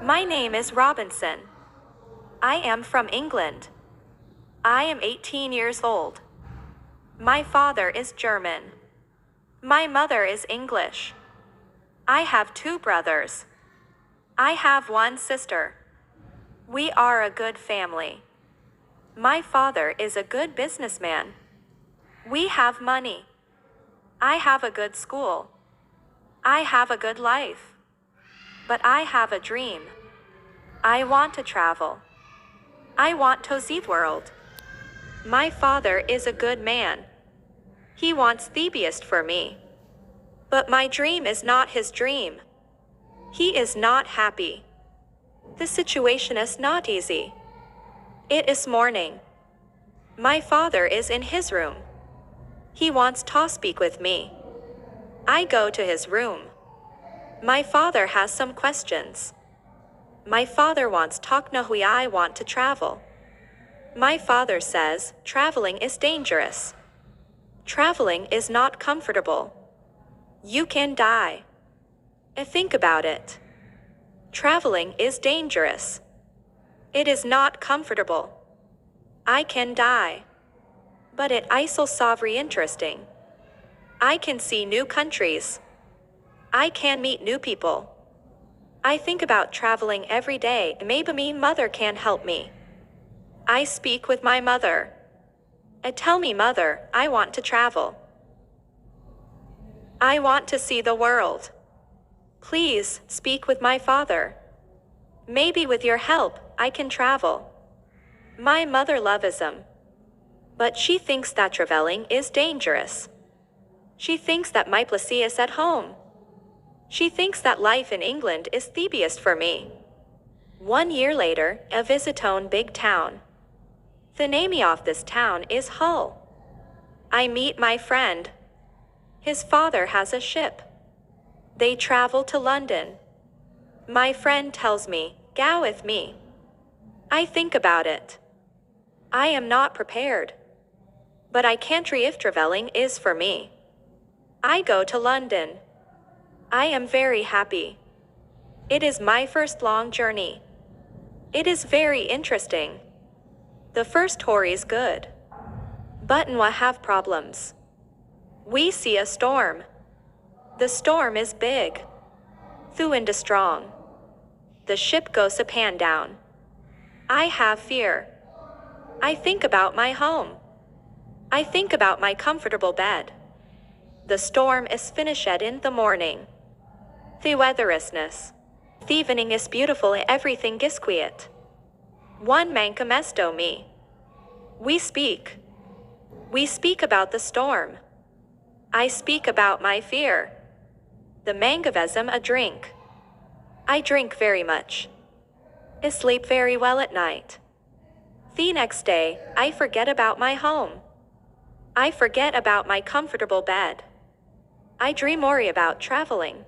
My name is Robinson. I am from England. I am 18 years old. My father is German. My mother is English. I have two brothers. I have one sister. We are a good family. My father is a good businessman. We have money. I have a good school. I have a good life. But I have a dream. I want to travel. I want to see the world. My father is a good man. He wants the best for me. But my dream is not his dream. He is not happy. The situation is not easy. It is morning. My father is in his room. He wants to speak with me. I go to his room. My father has some questions. My father wants to talk know why I want to travel. My father says, traveling is dangerous. Traveling is not comfortable. You can die. Think about it. Traveling is dangerous. It is not comfortable. I can die. But it is so very interesting. I can see new countries. I can meet new people. I think about traveling every day. Maybe my mother can help me. I speak with my mother. Tell me, mother, I want to travel. I want to see the world. Please speak with my father. Maybe with your help, I can travel. My mother loves him. But she thinks that traveling is dangerous. She thinks that my place is at home. She thinks that life in England is the best for me. 1 year later, I visit on big town. The name of this town is Hull. I meet my friend. His father has a ship. They travel to London. My friend tells me, go with me. I think about it. I am not prepared. But I can't try if traveling is for me. I go to London. I am very happy. It is my first long journey. It is very interesting. The first tour is good. But we have problems. We see a storm. The storm is big. The wind is strong. The ship goes up and down. I have fear. I think about my home. I think about my comfortable bed. The storm is finished in the morning. The weather is nice. The evening is beautiful and everything is quiet. One man comes to me. We speak. We speak about the storm. I speak about my fear. The man gives him a drink. I drink very much. I sleep very well at night. The next day, I forget about my home. I forget about my comfortable bed. I dream more about traveling.